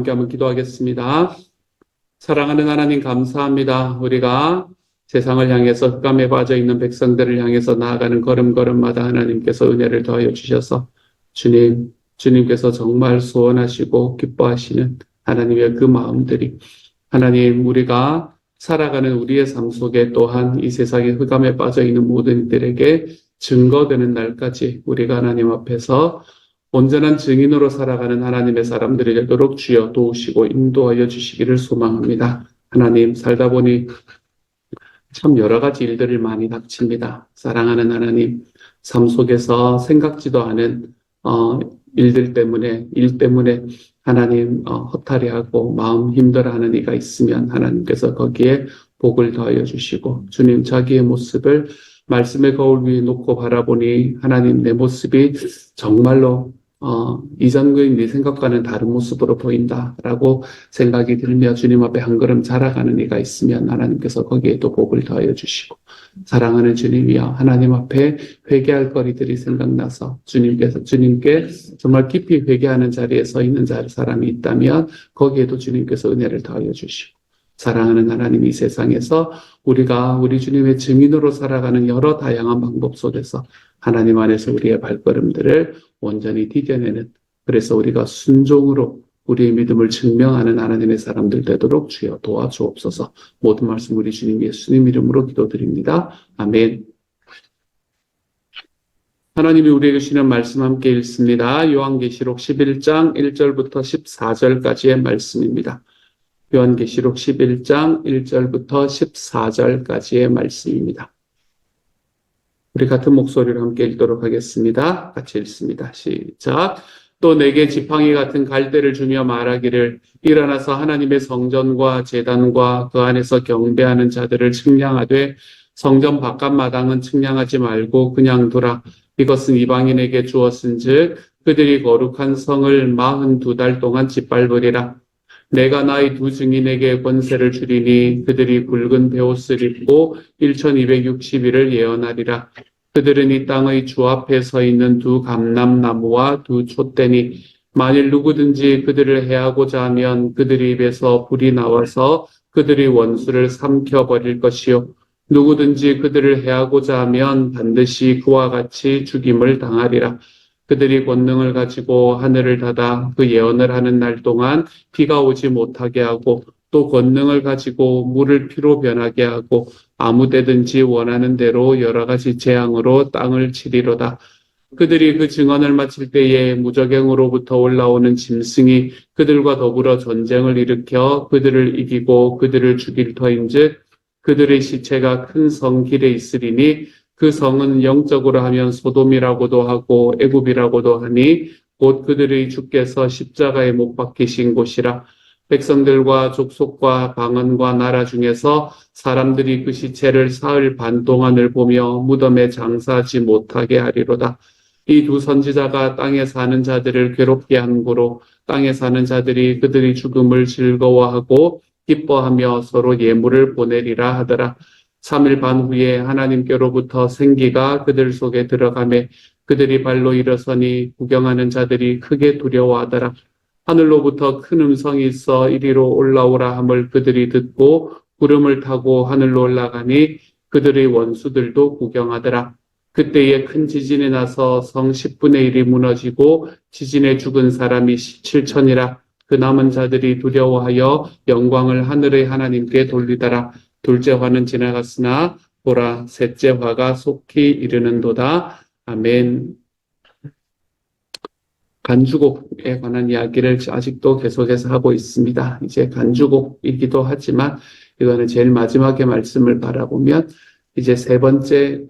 함께 한번 기도하겠습니다. 사랑하는 하나님 감사합니다. 우리가 세상을 향해서 흑암에 빠져 있는 백성들을 향해서 나아가는 걸음걸음마다 하나님께서 은혜를 더하여 주셔서 주님께서 정말 소원하시고 기뻐하시는 하나님의 그 마음들이 하나님 우리가 살아가는 우리의 삶 속에 또한 이 세상의 흑암에 빠져 있는 모든 이들에게 증거되는 날까지 우리가 하나님 앞에서 온전한 증인으로 살아가는 하나님의 사람들이 되도록 주여 도우시고 인도하여 주시기를 소망합니다. 하나님 살다 보니 참 여러 가지 일들이 많이 닥칩니다. 사랑하는 하나님, 삶 속에서 생각지도 않은 일 때문에 하나님 허탈해하고 마음 힘들어하는 이가 있으면 하나님께서 거기에 복을 더하여 주시고 주님 자기의 모습을 말씀의 거울 위에 놓고 바라보니 하나님 내 모습이 정말로 이전의 네 생각과는 다른 모습으로 보인다라고 생각이 들며 주님 앞에 한 걸음 자라가는 이가 있으면 하나님께서 거기에 또 복을 더하여 주시고 사랑하는 주님이여 하나님 앞에 회개할 거리들이 생각나서 주님께 정말 깊이 회개하는 자리에 서 있는 사람이 있다면 거기에도 주님께서 은혜를 더하여 주시고 사랑하는 하나님 이 세상에서 우리가 우리 주님의 증인으로 살아가는 여러 다양한 방법 속에서 하나님 안에서 우리의 발걸음들을 온전히 디뎌내는 그래서 우리가 순종으로 우리의 믿음을 증명하는 하나님의 사람들 되도록 주여 도와주옵소서. 모든 말씀 우리 주님 예수님 이름으로 기도드립니다. 아멘. 하나님이 우리에게 주시는 말씀 함께 읽습니다. 요한계시록 11장 1절부터 14절까지의 말씀입니다. 요한계시록 11장 1절부터 14절까지의 말씀입니다. 우리 같은 목소리로 함께 읽도록 하겠습니다. 같이 읽습니다. 시작. 또 내게 지팡이 같은 갈대를 주며 말하기를 일어나서 하나님의 성전과 제단과 그 안에서 경배하는 자들을 측량하되 성전 바깥 마당은 측량하지 말고 그냥 두라. 이것은 이방인에게 주었은즉 그들이 거룩한 성을 42달 동안 짓밟으리라. 내가 나의 두 증인에게 권세를 주리니 그들이 붉은 베옷을 입고 1260일을 예언하리라. 그들은 이 땅의 주 앞에 서 있는 두 감람나무와 두 촛대니 만일 누구든지 그들을 해하고자 하면 그들의 입에서 불이 나와서 그들의 원수를 삼켜버릴 것이요 누구든지 그들을 해하고자 하면 반드시 그와 같이 죽임을 당하리라. 그들이 권능을 가지고 하늘을 닫아 그 예언을 하는 날 동안 비가 오지 못하게 하고 또 권능을 가지고 물을 피로 변하게 하고 아무 데든지 원하는 대로 여러 가지 재앙으로 땅을 치리로다. 그들이 그 증언을 마칠 때에 무저갱으로부터 올라오는 짐승이 그들과 더불어 전쟁을 일으켜 그들을 이기고 그들을 죽일 터인즉 그들의 시체가 큰 성 길에 있으리니 그 성은 영적으로 하면 소돔이라고도 하고 애굽이라고도 하니 곧 그들의 주께서 십자가에 못 박히신 곳이라. 백성들과 족속과 방언과 나라 중에서 사람들이 그 시체를 사흘 반 동안을 보며 무덤에 장사하지 못하게 하리로다. 이 두 선지자가 땅에 사는 자들을 괴롭게 한 고로 땅에 사는 자들이 그들의 죽음을 즐거워하고 기뻐하며 서로 예물을 보내리라 하더라. 3일 반 후에 하나님께로부터 생기가 그들 속에 들어가매 그들이 발로 일어서니 구경하는 자들이 크게 두려워하더라. 하늘로부터 큰 음성이 있어 이리로 올라오라 함을 그들이 듣고 구름을 타고 하늘로 올라가니 그들의 원수들도 구경하더라. 그때에 큰 지진이 나서 성 10분의 1이 무너지고 지진에 죽은 사람이 17천이라. 그 남은 자들이 두려워하여 영광을 하늘의 하나님께 돌리더라. 둘째 화는 지나갔으나 보라 셋째 화가 속히 이르는도다. 아멘. 간주곡에 관한 이야기를 아직도 계속해서 하고 있습니다. 이제 간주곡이기도 하지만 이거는 제일 마지막에 말씀을 바라보면 이제 세 번째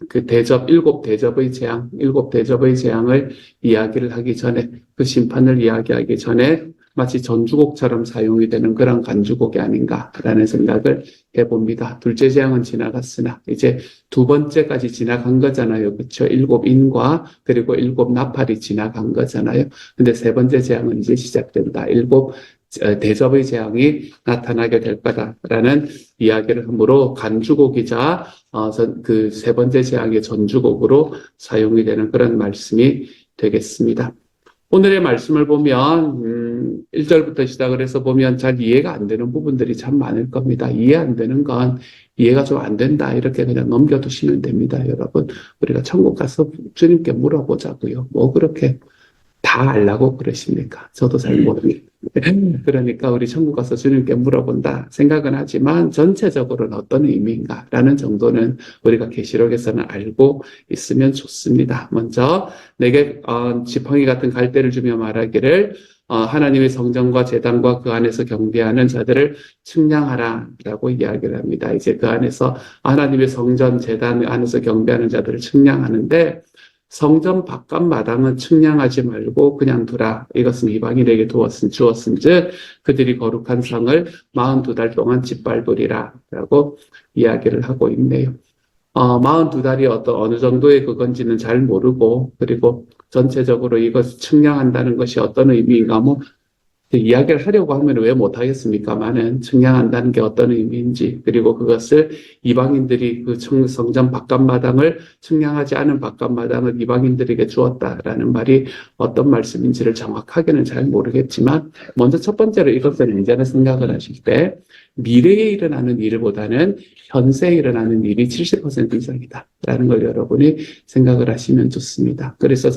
그 일곱 대접의 재앙을 이야기를 하기 전에 그 심판을 이야기하기 전에 마치 전주곡처럼 사용이 되는 그런 간주곡이 아닌가라는 생각을 해봅니다. 둘째 재앙은 지나갔으나 이제 두 번째까지 지나간 거잖아요. 그렇죠? 7인과 그리고 7나팔이 지나간 거잖아요. 근데 세 번째 재앙은 이제 시작된다. 7 대접의 재앙이 나타나게 될 거다라는 이야기를 함으로 간주곡이자 그 세 번째 재앙의 전주곡으로 사용이 되는 그런 말씀이 되겠습니다. 오늘의 말씀을 보면 1절부터 시작을 해서 보면 잘 이해가 안 되는 부분들이 참 많을 겁니다. 이해 안 되는 건 이해가 좀 안 된다. 이렇게 그냥 넘겨두시면 됩니다. 여러분, 우리가 천국 가서 주님께 물어보자고요. 뭐 그렇게 다 알라고 그러십니까? 저도 잘 모르겠어요. 그러니까 우리 천국 가서 주님께 물어본다 생각은 하지만 전체적으로는 어떤 의미인가라는 정도는 우리가 계시록에서는 알고 있으면 좋습니다. 먼저 내게 지팡이 같은 갈대를 주며 말하기를 하나님의 성전과 제단과 그 안에서 경배하는 자들을 측량하라라고 이야기를 합니다. 이제 그 안에서 하나님의 성전, 제단 안에서 경배하는 자들을 측량하는데 성전 바깥 마당은 측량하지 말고 그냥 두라. 이것은 이방인에게 주었은즉 그들이 거룩한 성을 42달 동안 짓밟으리라 라고 이야기를 하고 있네요. 42달이 어느 정도의 그건지는 잘 모르고, 그리고 전체적으로 이것을 측량한다는 것이 어떤 의미인가, 이야기를 하려고 하면 왜 못하겠습니까만은 측량한다는 게 어떤 의미인지, 그리고 그것을 이방인들이 그 성전 바깥마당을 측량하지 않은 바깥마당을 이방인들에게 주었다라는 말이 어떤 말씀인지를 정확하게는 잘 모르겠지만, 먼저 첫 번째로 이것을 이제는 생각을 하실 때 미래에 일어나는 일보다는 현세에 일어나는 일이 70% 이상이다라는 걸 여러분이 생각을 하시면 좋습니다. 그래서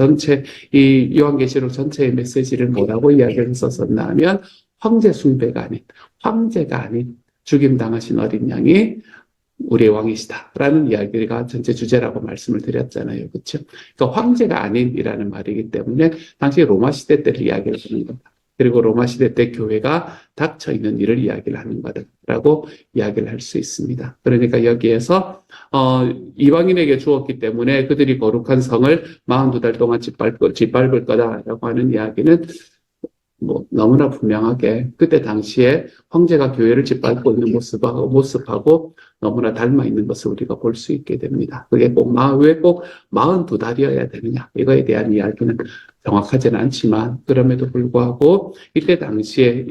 이 요한계시록 전체의 메시지를 뭐라고 이야기를 했었나 하면 황제가 아닌 죽임당하신 어린 양이 우리의 왕이시다라는 이야기가 전체 주제라고 말씀을 드렸잖아요. 그렇죠? 그러니까 황제가 아닌이라는 말이기 때문에 당시 로마 시대 때를 이야기를 하는 겁니다. 그리고 로마 시대 때 교회가 닥쳐 있는 일을 이야기를 하는 거다라고 이야기를 할 수 있습니다. 그러니까 여기에서 이방인에게 주었기 때문에 그들이 거룩한 성을 42달 동안 짓밟을 거다라고 하는 이야기는 너무나 분명하게 그때 당시에 황제가 교회를 짓밟고 있는 모습하고 너무나 닮아 있는 것을 우리가 볼 수 있게 됩니다. 그게 왜 꼭 42달이어야 되느냐, 이거에 대한 이야기는 정확하지는 않지만, 그럼에도 불구하고 이때 당시에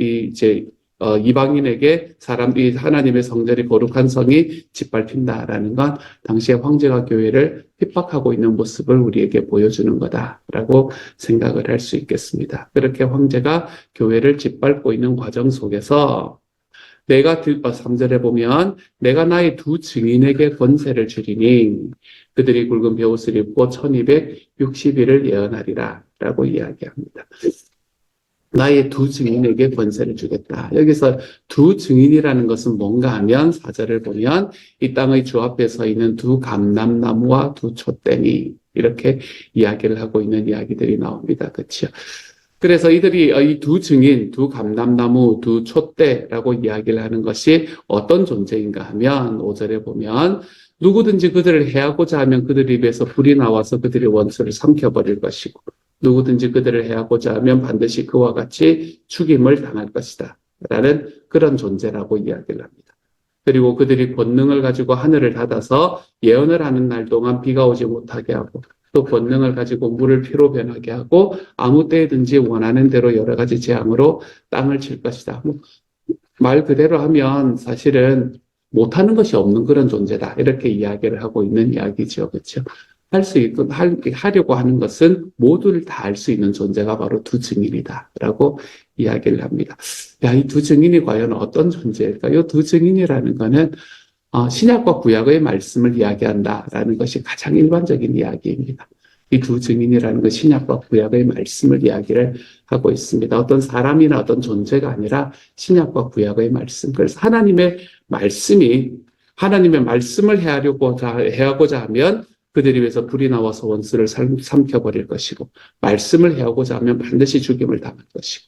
이방인에게 이 하나님의 성전이 거룩한 성이 짓밟힌다라는 건 당시에 황제가 교회를 핍박하고 있는 모습을 우리에게 보여주는 거다라고 생각을 할 수 있겠습니다. 그렇게 황제가 교회를 짓밟고 있는 과정 속에서 3절에 보면 내가 나의 두 증인에게 권세를 주리니 그들이 굵은 베옷을 입고 1260일을 예언하리라 라고 이야기합니다. 나의 두 증인에게 권세를 주겠다. 여기서 두 증인이라는 것은 뭔가 하면 4절을 보면 이 땅의 주 앞에 서 있는 두 감람나무와 두 촛대니 이렇게 이야기를 하고 있는 이야기들이 나옵니다. 그렇죠? 그래서 이들이 이 두 증인, 두 감람나무, 두 촛대라고 이야기를 하는 것이 어떤 존재인가 하면 5절에 보면 누구든지 그들을 해하고자 하면 그들 입에서 불이 나와서 그들의 원수를 삼켜버릴 것이고 누구든지 그들을 해하고자 하면 반드시 그와 같이 죽임을 당할 것이다 라는 그런 존재라고 이야기를 합니다. 그리고 그들이 권능을 가지고 하늘을 닫아서 예언을 하는 날 동안 비가 오지 못하게 하고 또 권능을 가지고 물을 피로 변하게 하고 아무 때든지 원하는 대로 여러 가지 재앙으로 땅을 칠 것이다. 말 그대로 하면 사실은 못하는 것이 없는 그런 존재다. 이렇게 이야기를 하고 있는 이야기죠. 그렇죠? 하려고 하는 것은 모두를 다 알 수 있는 존재가 바로 두 증인이다라고 이야기를 합니다. 이 두 증인이 과연 어떤 존재일까? 이 두 증인이라는 거는 신약과 구약의 말씀을 이야기한다라는 것이 가장 일반적인 이야기입니다. 이 두 증인이라는 것 신약과 구약의 말씀을 이야기를 하고 있습니다. 어떤 사람이나 어떤 존재가 아니라 신약과 구약의 말씀. 그래서 하나님의 말씀을 해하고자 하면 그들이 위해서 불이 나와서 원수를 삼켜버릴 것이고 말씀을 해하고자 하면 반드시 죽임을 당할 것이고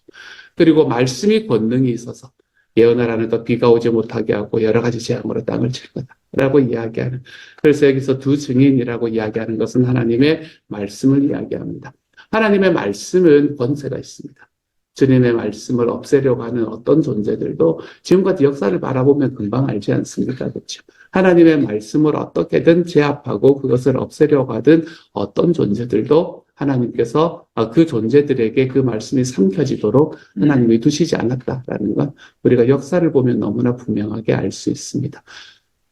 그리고 말씀이 권능이 있어서 예언을 하는 것 비가 오지 못하게 하고 여러 가지 재앙으로 땅을 칠 거다라고 이야기하는 그래서 여기서 두 증인이라고 이야기하는 것은 하나님의 말씀을 이야기합니다. 하나님의 말씀은 권세가 있습니다. 주님의 말씀을 없애려고 하는 어떤 존재들도 지금까지 역사를 바라보면 금방 알지 않습니까? 그렇죠? 하나님의 말씀을 어떻게든 제압하고 그것을 없애려고 하던 어떤 존재들도 하나님께서 그 존재들에게 그 말씀이 삼켜지도록 하나님이 두시지 않았다라는 건 우리가 역사를 보면 너무나 분명하게 알 수 있습니다.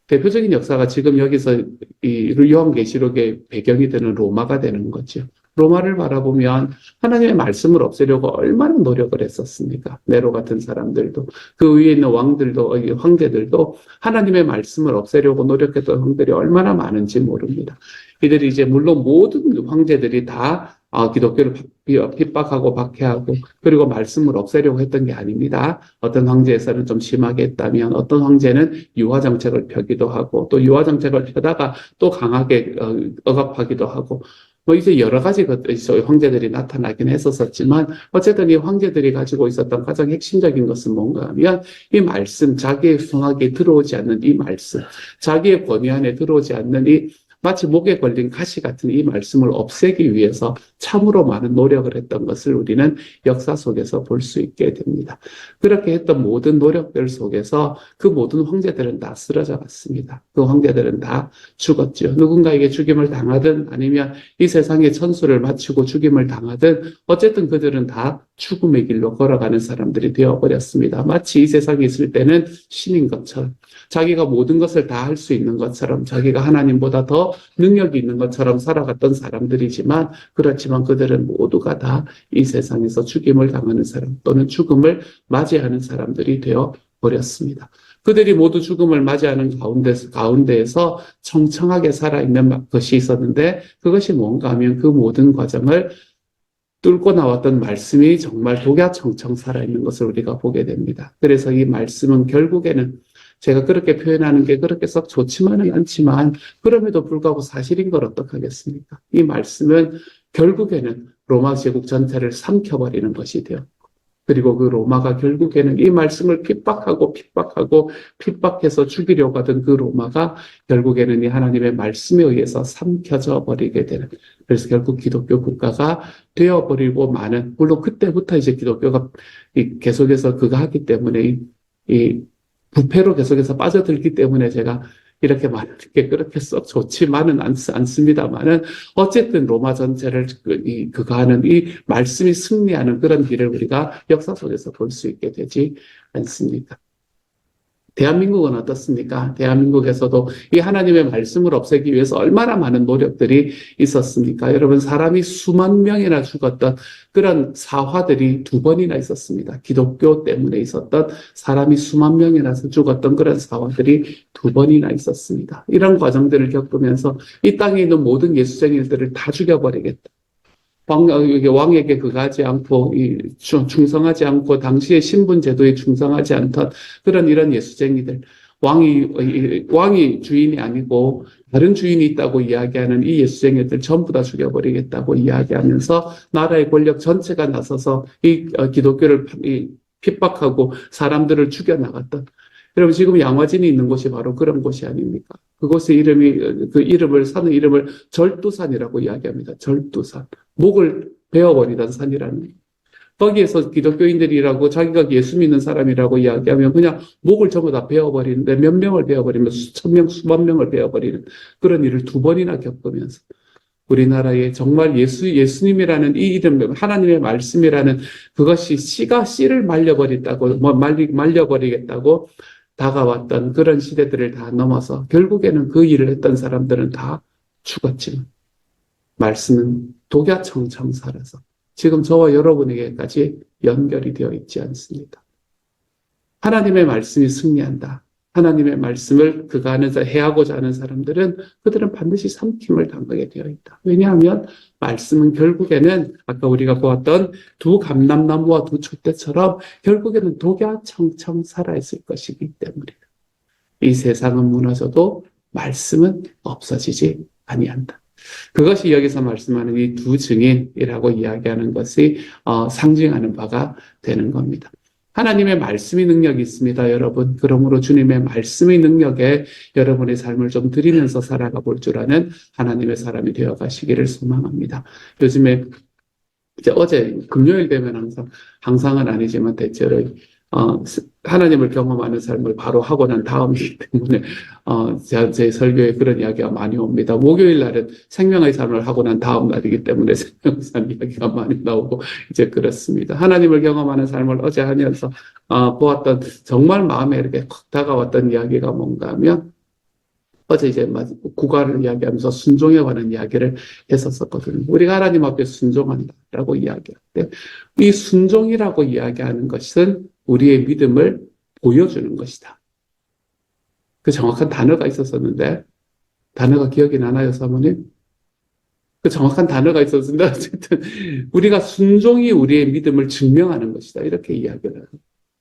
대표적인 역사가 지금 여기서 이 요한계시록의 배경이 되는 로마가 되는 거죠. 로마를 바라보면 하나님의 말씀을 없애려고 얼마나 노력을 했었습니까? 네로 같은 사람들도, 그 위에 있는 왕들도, 황제들도 하나님의 말씀을 없애려고 노력했던 황들이 얼마나 많은지 모릅니다. 이들이 이제 물론 모든 황제들이 다 기독교를 핍박하고 박해하고 그리고 말씀을 없애려고 했던 게 아닙니다. 어떤 황제에서는 좀 심하게 했다면 어떤 황제는 유화 정책을 펴기도 하고 또 유화 정책을 펴다가 또 강하게 억압하기도 하고 뭐 이제 여러 가지 황제들이 나타나긴 했었지만 어쨌든 이 황제들이 가지고 있었던 가장 핵심적인 것은 뭔가 하면 이 말씀, 자기의 손아귀에 들어오지 않는 이 말씀, 자기의 권위 안에 들어오지 않는 이 마치 목에 걸린 가시 같은 이 말씀을 없애기 위해서 참으로 많은 노력을 했던 것을 우리는 역사 속에서 볼 수 있게 됩니다. 그렇게 했던 모든 노력들 속에서 그 모든 황제들은 다 쓰러져 갔습니다. 그 황제들은 다 죽었죠. 누군가에게 죽임을 당하든 아니면 이 세상의 천수를 마치고 죽임을 당하든 어쨌든 그들은 다 죽음의 길로 걸어가는 사람들이 되어버렸습니다. 마치 이 세상에 있을 때는 신인 것처럼 자기가 모든 것을 다 할 수 있는 것처럼 자기가 하나님보다 더 능력이 있는 것처럼 살아갔던 사람들이지만 그렇지만 그들은 모두가 다 이 세상에서 죽임을 당하는 사람 또는 죽음을 맞이하는 사람들이 되어 버렸습니다. 그들이 모두 죽음을 맞이하는 가운데에서 청청하게 살아있는 것이 있었는데 그것이 뭔가 하면 그 모든 과정을 뚫고 나왔던 말씀이 정말 독야청청 살아있는 것을 우리가 보게 됩니다. 그래서 이 말씀은 결국에는 제가 그렇게 표현하는 게 그렇게 썩 좋지만은 않지만 그럼에도 불구하고 사실인 걸 어떡하겠습니까? 이 말씀은 결국에는 로마 제국 전체를 삼켜버리는 것이 되었고 그리고 그 로마가 결국에는 이 말씀을 핍박해서 죽이려고 하던 그 로마가 결국에는 이 하나님의 말씀에 의해서 삼켜져 버리게 되는 그래서 결국 기독교 국가가 되어버리고 많은 물론 그때부터 이제 기독교가 계속해서 그거 하기 때문에 이 부패로 계속해서 빠져들기 때문에 제가 이렇게 말하는 게 그렇게 썩 좋지만은 않습니다만은 어쨌든 로마 전체를 그거 하는 이 말씀이 승리하는 그런 길을 우리가 역사 속에서 볼 수 있게 되지 않습니까? 대한민국은 어떻습니까? 대한민국에서도 이 하나님의 말씀을 없애기 위해서 얼마나 많은 노력들이 있었습니까? 여러분, 사람이 수만 명이나 죽었던 그런 사화들이 두 번이나 있었습니다. 기독교 때문에 있었던 사람이 수만 명이나 죽었던 그런 사화들이 두 번이나 있었습니다. 이런 과정들을 겪으면서 이 땅에 있는 모든 예수쟁이들을 다 죽여버리겠다. 왕에게 그가하지 않고, 충성하지 않고, 당시의 신분 제도에 충성하지 않던 이런 예수쟁이들. 왕이 주인이 아니고, 다른 주인이 있다고 이야기하는 이 예수쟁이들 전부 다 죽여버리겠다고 이야기하면서, 나라의 권력 전체가 나서서 기독교를 핍박하고 사람들을 죽여나갔던. 여러분, 지금 양화진이 있는 곳이 바로 그런 곳이 아닙니까? 그곳의 사는 이름을 절두산이라고 이야기합니다. 절두산. 목을 베어버리던 산이라는. 거기에서 기독교인들이라고 자기가 예수 믿는 사람이라고 이야기하면 그냥 목을 전부 다 베어버리는데 몇 명을 베어버리면 수천 명, 수만 명을 베어버리는 그런 일을 두 번이나 겪으면서 우리나라에 정말 예수님이라는 이 이름, 하나님의 말씀이라는 그것이 씨를 말려버리겠다고 다가왔던 그런 시대들을 다 넘어서 결국에는 그 일을 했던 사람들은 다 죽었지만 말씀은 독야청청 살아서 지금 저와 여러분에게까지 연결이 되어 있지 않습니다. 하나님의 말씀이 승리한다. 하나님의 말씀을 그가 안에서 해하고자 하는 사람들은 그들은 반드시 삼킴을 당하게 되어 있다. 왜냐하면 말씀은 결국에는 아까 우리가 보았던 두 감람나무와 두 촛대처럼 결국에는 독야청청 살아있을 것이기 때문이다. 이 세상은 무너져도 말씀은 없어지지 아니한다. 그것이 여기서 말씀하는 이 두 증인이라고 이야기하는 것이 상징하는 바가 되는 겁니다. 하나님의 말씀의 능력이 있습니다, 여러분. 그러므로 주님의 말씀의 능력에 여러분의 삶을 좀 드리면서 살아가 볼 줄 아는 하나님의 사람이 되어 가시기를 소망합니다. 요즘에 이제 어제 금요일 되면 항상은 아니지만 대체로 하나님을 경험하는 삶을 바로 하고 난 다음이기 때문에 제 설교에 그런 이야기가 많이 옵니다. 목요일 날은 생명의 삶을 하고 난 다음 날이기 때문에 생명의 삶 이야기가 많이 나오고 이제 그렇습니다. 하나님을 경험하는 삶을 어제 하면서 보았던 정말 마음에 이렇게 콕 다가왔던 이야기가 뭔가 하면 어제 이제 국가를 이야기하면서 순종에 관한 이야기를 했었거든요. 우리가 하나님 앞에 순종한다라고 이야기할 때 이 순종이라고 이야기하는 것은 우리의 믿음을 보여주는 것이다. 그 정확한 단어가 있었었는데 단어가 기억이 나나요, 사모님? 그 정확한 단어가 있었는데 어쨌든 우리가 순종이 우리의 믿음을 증명하는 것이다. 이렇게 이야기를 해요.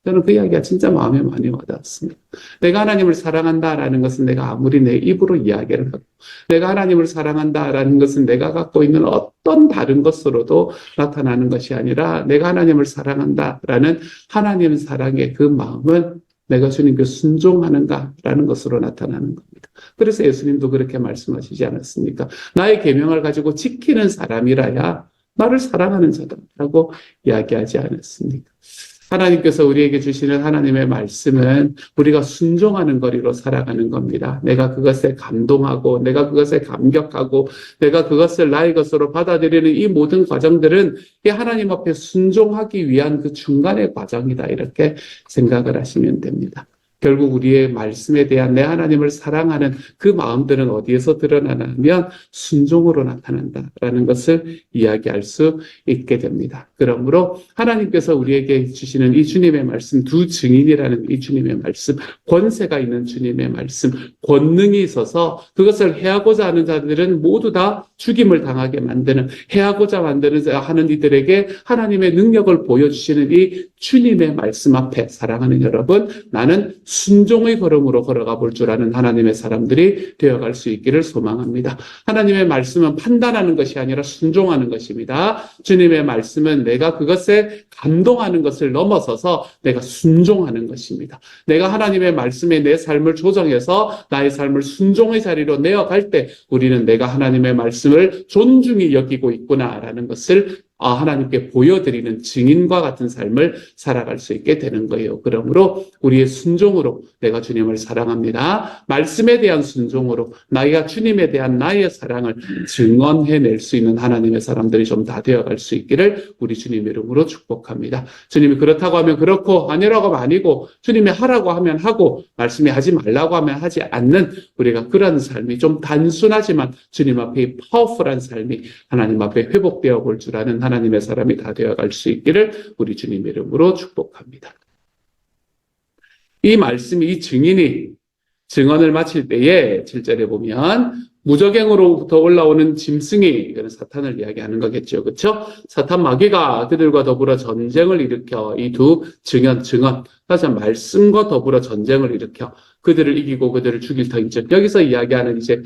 저는 그 이야기가 진짜 마음에 많이 와닿았습니다. 내가 하나님을 사랑한다라는 것은 내가 아무리 내 입으로 이야기를 하고 내가 하나님을 사랑한다라는 것은 내가 갖고 있는 어떤 다른 것으로도 나타나는 것이 아니라 내가 하나님을 사랑한다라는 하나님 사랑의 그 마음은 내가 주님께 순종하는가라는 것으로 나타나는 겁니다. 그래서 예수님도 그렇게 말씀하시지 않았습니까? 나의 계명을 가지고 지키는 사람이라야 나를 사랑하는 자다라고 이야기하지 않았습니까? 하나님께서 우리에게 주시는 하나님의 말씀은 우리가 순종하는 거리로 살아가는 겁니다. 내가 그것에 감동하고 내가 그것에 감격하고 내가 그것을 나의 것으로 받아들이는 이 모든 과정들은 이 하나님 앞에 순종하기 위한 그 중간의 과정이다. 이렇게 생각을 하시면 됩니다. 결국 우리의 말씀에 대한 내 하나님을 사랑하는 그 마음들은 어디에서 드러나냐면 순종으로 나타난다라는 것을 이야기할 수 있게 됩니다. 그러므로 하나님께서 우리에게 주시는 이 주님의 말씀, 두 증인이라는 이 주님의 말씀, 권세가 있는 주님의 말씀, 권능이 있어서 그것을 해하고자 하는 자들은 모두 다 죽임을 당하게 만드는, 해하고자 하는 이들에게 하나님의 능력을 보여주시는 이 주님의 말씀 앞에 사랑하는 여러분, 나는 순종의 걸음으로 걸어가 볼 줄 아는 하나님의 사람들이 되어갈 수 있기를 소망합니다. 하나님의 말씀은 판단하는 것이 아니라 순종하는 것입니다. 주님의 말씀은 내가 그것에 감동하는 것을 넘어서서 내가 순종하는 것입니다. 내가 하나님의 말씀에 내 삶을 조정해서 나의 삶을 순종의 자리로 내어갈 때 우리는 내가 하나님의 말씀을 존중히 여기고 있구나라는 것을 하나님께 보여드리는 증인과 같은 삶을 살아갈 수 있게 되는 거예요. 그러므로 우리의 순종으로 내가 주님을 사랑합니다. 말씀에 대한 순종으로 나이가 주님에 대한 나의 사랑을 증언해낼 수 있는 하나님의 사람들이 좀 다 되어갈 수 있기를 우리 주님의 이름으로 축복합니다. 주님이 그렇다고 하면 그렇고 아니라고 하면 아니고 주님이 하라고 하면 하고 말씀이 하지 말라고 하면 하지 않는 우리가 그런 삶이 좀 단순하지만 주님 앞에 파워풀한 삶이 하나님 앞에 회복되어 볼 줄 아는 하나님의 사람이 다 되어갈 수 있기를 우리 주님의 이름으로 축복합니다. 이 말씀이 이 증인이 증언을 마칠 때에 7절에 보면 무저갱으로부터 올라오는 짐승이, 이거는 사탄을 이야기하는 거겠죠. 그렇죠? 사탄 마귀가 그들과 더불어 전쟁을 일으켜 이 두 증언, 다시 말씀과 더불어 전쟁을 일으켜 그들을 이기고 그들을 죽일 터인즉 여기서 이야기하는 이제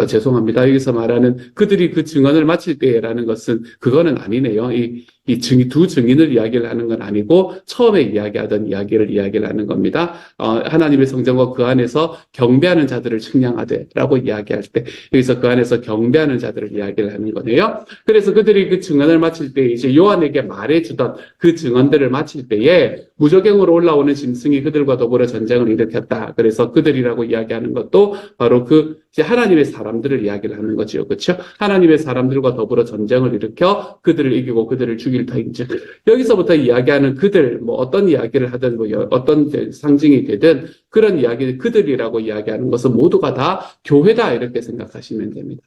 죄송합니다. 여기서 말하는 그들이 그 증언을 마칠 때라는 것은 그거는 아니네요. 두 증인을 이야기를 하는 건 아니고 처음에 이야기하던 이야기를 이야기를 하는 겁니다. 하나님의 성전과 그 안에서 경배하는 자들을 측량하되라고 이야기할 때 여기서 그 안에서 경배하는 자들을 이야기를 하는 거네요. 그래서 그들이 그 증언을 마칠 때 이제 요한에게 말해주던 그 증언들을 마칠 때에 무저갱으로 올라오는 짐승이 그들과 더불어 전쟁을 일으켰다. 그래서 그들이라고 이야기하는 것도 바로 이제 하나님의 사람들을 이야기를 하는 거죠. 그렇죠? 하나님의 사람들과 더불어 전쟁을 일으켜 그들을 이기고 그들을 죽일 터인즉 여기서부터 이야기하는 그들, 어떤 이야기를 하든 어떤 상징이 되든 그런 이야기, 그들이라고 이야기하는 것은 모두가 다 교회다 이렇게 생각하시면 됩니다.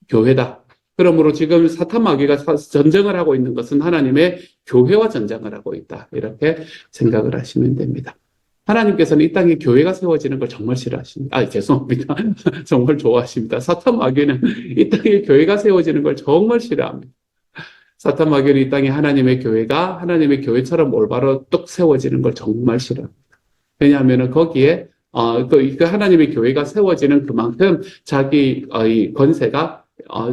교회다. 그러므로 지금 사탄 마귀가 전쟁을 하고 있는 것은 하나님의 교회와 전쟁을 하고 있다. 이렇게 생각을 하시면 됩니다. 하나님께서는 이 땅에 교회가 세워지는 걸 정말 싫어하십니다. 죄송합니다. 정말 좋아하십니다. 사탄 마귀는 이 땅에 교회가 세워지는 걸 정말 싫어합니다. 사탄 마귀는 이 땅에 하나님의 교회가 하나님의 교회처럼 올바로 뚝 세워지는 걸 정말 싫어합니다. 왜냐하면 거기에 그 하나님의 교회가 세워지는 그만큼 자기 권세가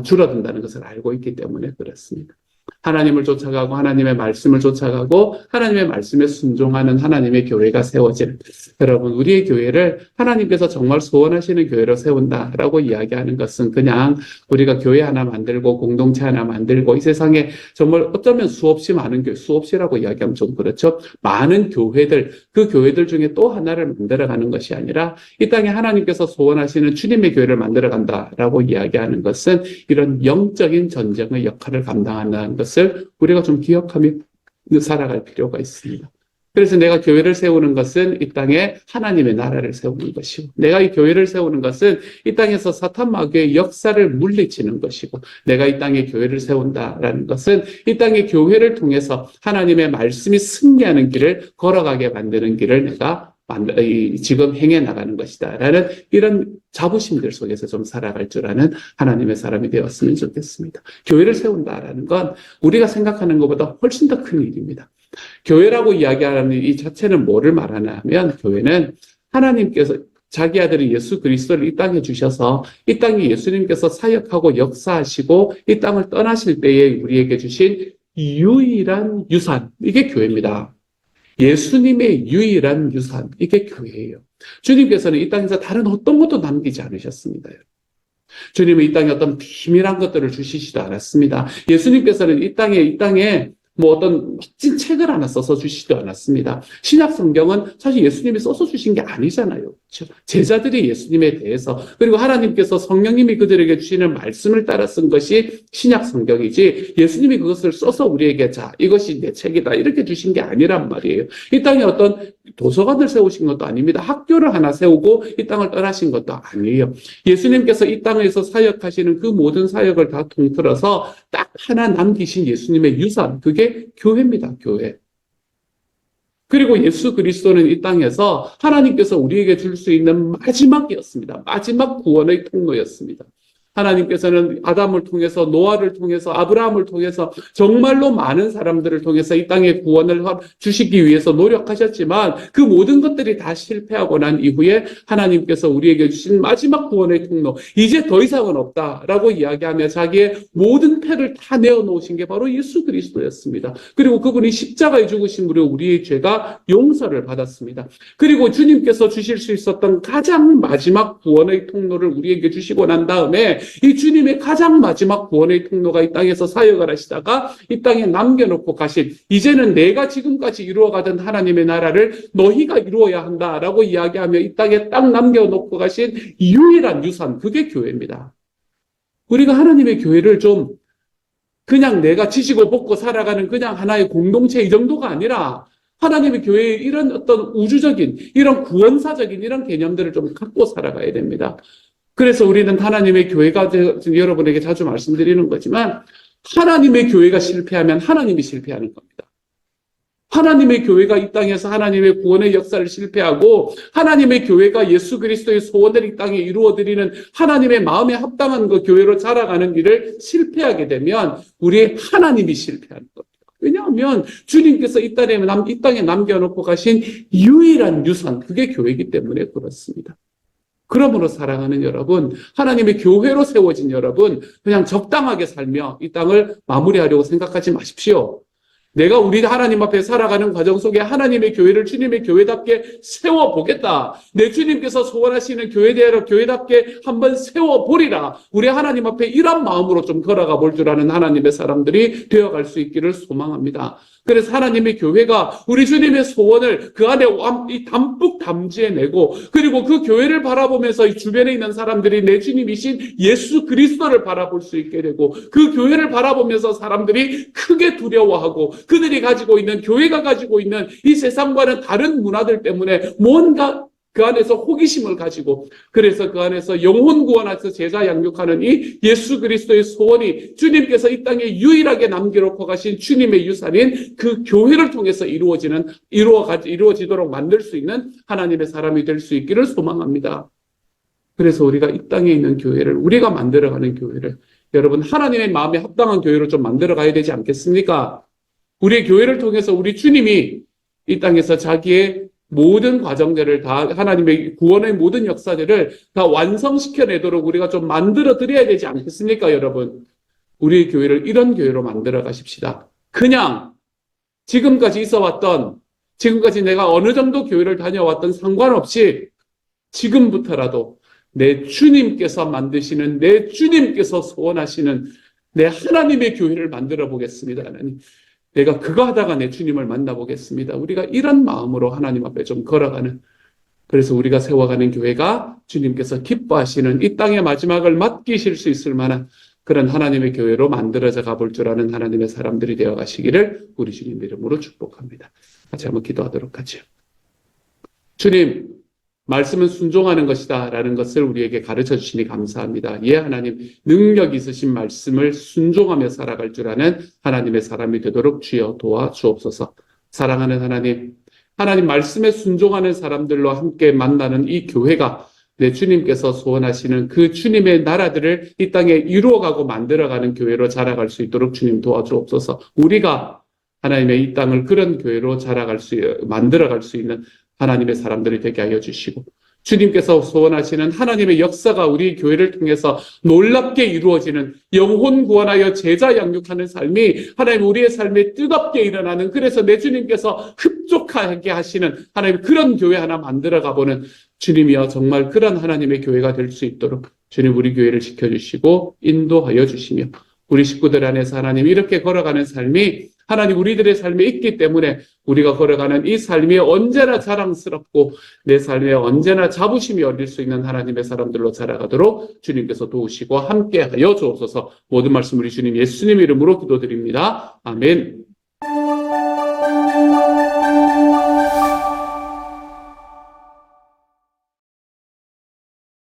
줄어든다는 것을 알고 있기 때문에 그렇습니다. 하나님을 쫓아가고 하나님의 말씀을 쫓아가고 하나님의 말씀에 순종하는 하나님의 교회가 세워지는, 여러분 우리의 교회를 하나님께서 정말 소원하시는 교회로 세운다라고 이야기하는 것은 그냥 우리가 교회 하나 만들고 공동체 하나 만들고 이 세상에 정말 어쩌면 수없이 많은 교회, 수없이라고 이야기하면 좀 그렇죠. 많은 교회들, 그 교회들 중에 또 하나를 만들어가는 것이 아니라 이 땅에 하나님께서 소원하시는 주님의 교회를 만들어간다라고 이야기하는 것은 이런 영적인 전쟁의 역할을 감당한다는 것을 우리가 좀 기억하며 살아갈 필요가 있습니다. 그래서 내가 교회를 세우는 것은 이 땅에 하나님의 나라를 세우는 것이고, 내가 이 교회를 세우는 것은 이 땅에서 사탄 마귀의 역사를 물리치는 것이고, 내가 이 땅에 교회를 세운다라는 것은 이 땅의 교회를 통해서 하나님의 말씀이 승리하는 길을 걸어가게 만드는 길을 내가 지금 행해 나가는 것이다 라는 이런 자부심들 속에서 좀 살아갈 줄 아는 하나님의 사람이 되었으면 좋겠습니다. 교회를 세운다라는 건 우리가 생각하는 것보다 훨씬 더 큰 일입니다. 교회라고 이야기하는 이 자체는 뭐를 말하냐 하면, 교회는 하나님께서 자기 아들인 예수 그리스도를 이 땅에 주셔서 이 땅에 예수님께서 사역하고 역사하시고 이 땅을 떠나실 때에 우리에게 주신 유일한 유산, 이게 교회입니다. 예수님의 유일한 유산, 이게 교회예요. 주님께서는 이 땅에서 다른 어떤 것도 남기지 않으셨습니다. 주님은 이 땅에 어떤 비밀한 것들을 주시지도 않았습니다. 예수님께서는 이 땅에 뭐 어떤 멋진 책을 하나 써서 주시지도 않았습니다. 신약 성경은 사실 예수님이 써서 주신 게 아니잖아요. 그렇죠? 제자들이 예수님에 대해서, 그리고 하나님께서 성령님이 그들에게 주시는 말씀을 따라 쓴 것이 신약 성경이지, 예수님이 그것을 써서 우리에게 자, 이것이 내 책이다 이렇게 주신 게 아니란 말이에요. 이 땅에 어떤 도서관을 세우신 것도 아닙니다. 학교를 하나 세우고 이 땅을 떠나신 것도 아니에요. 예수님께서 이 땅에서 사역하시는 그 모든 사역을 다 통틀어서 딱 하나 남기신 예수님의 유산, 그게 교회입니다. 교회. 그리고 예수 그리스도는 이 땅에서 하나님께서 우리에게 줄 수 있는 마지막이었습니다. 마지막 구원의 통로였습니다. 하나님께서는 아담을 통해서, 노아를 통해서, 아브라함을 통해서 정말로 많은 사람들을 통해서 이 땅에 구원을 주시기 위해서 노력하셨지만 그 모든 것들이 다 실패하고 난 이후에 하나님께서 우리에게 주신 마지막 구원의 통로, 이제 더 이상은 없다라고 이야기하며 자기의 모든 패를 다 내어놓으신 게 바로 예수 그리스도였습니다. 그리고 그분이 십자가에 죽으심으로 우리의 죄가 용서를 받았습니다. 그리고 주님께서 주실 수 있었던 가장 마지막 구원의 통로를 우리에게 주시고 난 다음에 이 주님의 가장 마지막 구원의 통로가 이 땅에서 사역을 하시다가 이 땅에 남겨놓고 가신, 이제는 내가 지금까지 이루어가던 하나님의 나라를 너희가 이루어야 한다라고 이야기하며 이 땅에 딱 남겨놓고 가신 유일한 유산, 그게 교회입니다. 우리가 하나님의 교회를 좀 그냥 내가 지식을 벗고 살아가는 그냥 하나의 공동체 이 정도가 아니라 하나님의 교회의 이런 어떤 우주적인, 이런 구원사적인 이런 개념들을 좀 갖고 살아가야 됩니다. 그래서 우리는 하나님의 교회가, 여러분에게 자주 말씀드리는 거지만, 하나님의 교회가 실패하면 하나님이 실패하는 겁니다. 하나님의 교회가 이 땅에서 하나님의 구원의 역사를 실패하고, 하나님의 교회가 예수 그리스도의 소원을 이 땅에 이루어드리는 하나님의 마음에 합당한 그 교회로 자라가는 일을 실패하게 되면 우리의 하나님이 실패하는 겁니다. 왜냐하면 주님께서 이 땅에 남겨놓고 가신 유일한 유산, 그게 교회이기 때문에 그렇습니다. 그러므로 사랑하는 여러분, 하나님의 교회로 세워진 여러분, 그냥 적당하게 살며 이 땅을 마무리하려고 생각하지 마십시오. 내가 우리 하나님 앞에 살아가는 과정 속에 하나님의 교회를 주님의 교회답게 세워보겠다. 내 주님께서 소원하시는 교회대로 교회답게 한번 세워보리라. 우리 하나님 앞에 이런 마음으로 좀 걸어가 볼 줄 아는 하나님의 사람들이 되어갈 수 있기를 소망합니다. 그래서 하나님의 교회가 우리 주님의 소원을 그 안에 담뿍 담지해내고, 그리고 그 교회를 바라보면서 이 주변에 있는 사람들이 내 주님이신 예수 그리스도를 바라볼 수 있게 되고, 그 교회를 바라보면서 사람들이 크게 두려워하고, 그들이 가지고 있는, 교회가 가지고 있는 이 세상과는 다른 문화들 때문에 뭔가 그 안에서 호기심을 가지고, 그래서 그 안에서 영혼 구원해서 제자 양육하는 이 예수 그리스도의 소원이 주님께서 이 땅에 유일하게 남겨놓고 가신 주님의 유산인 그 교회를 통해서 이루어지도록 만들 수 있는 하나님의 사람이 될 수 있기를 소망합니다. 그래서 우리가 이 땅에 있는 교회를, 우리가 만들어가는 교회를, 여러분 하나님의 마음에 합당한 교회로 좀 만들어가야 되지 않겠습니까? 우리의 교회를 통해서 우리 주님이 이 땅에서 자기의 모든 과정들을 다, 하나님의 구원의 모든 역사들을 다 완성시켜내도록 우리가 좀 만들어 드려야 되지 않겠습니까, 여러분? 우리의 교회를 이런 교회로 만들어 가십시다. 그냥 지금까지 내가 어느 정도 교회를 다녀왔던 상관없이 지금부터라도 내 주님께서 만드시는, 내 주님께서 소원하시는 내 하나님의 교회를 만들어 보겠습니다, 하나님. 내가 그거 하다가 내 주님을 만나보겠습니다. 우리가 이런 마음으로 하나님 앞에 좀 걸어가는, 그래서 우리가 세워가는 교회가 주님께서 기뻐하시는 이 땅의 마지막을 맡기실 수 있을 만한 그런 하나님의 교회로 만들어져 가볼 줄 아는 하나님의 사람들이 되어 가시기를 우리 주님 이름으로 축복합니다. 같이 한번 기도하도록 하죠. 주님, 말씀은 순종하는 것이다 라는 것을 우리에게 가르쳐 주시니 감사합니다. 예, 하나님, 능력 있으신 말씀을 순종하며 살아갈 줄 아는 하나님의 사람이 되도록 주여 도와주옵소서. 사랑하는 하나님, 하나님 말씀에 순종하는 사람들로 함께 만나는 이 교회가 내 주님께서 소원하시는 그 주님의 나라들을 이 땅에 이루어가고 만들어가는 교회로 자라갈 수 있도록 주님 도와주옵소서. 우리가 하나님의 이 땅을 그런 교회로 만들어갈 수 있는 하나님의 사람들이 되게 하여 주시고, 주님께서 소원하시는 하나님의 역사가 우리 교회를 통해서 놀랍게 이루어지는, 영혼 구원하여 제자 양육하는 삶이 하나님 우리의 삶에 뜨겁게 일어나는, 그래서 내 주님께서 흡족하게 하시는 하나님 그런 교회 하나 만들어 가보는, 주님이여 정말 그런 하나님의 교회가 될 수 있도록 주님 우리 교회를 지켜주시고 인도하여 주시며, 우리 식구들 안에서 하나님 이렇게 걸어가는 삶이 하나님 우리들의 삶에 있기 때문에 우리가 걸어가는 이 삶이 언제나 자랑스럽고 내 삶에 언제나 자부심이 얻을 수 있는 하나님의 사람들로 자라가도록 주님께서 도우시고 함께하여 주옵소서. 모든 말씀 우리 주님 예수님 이름으로 기도드립니다. 아멘.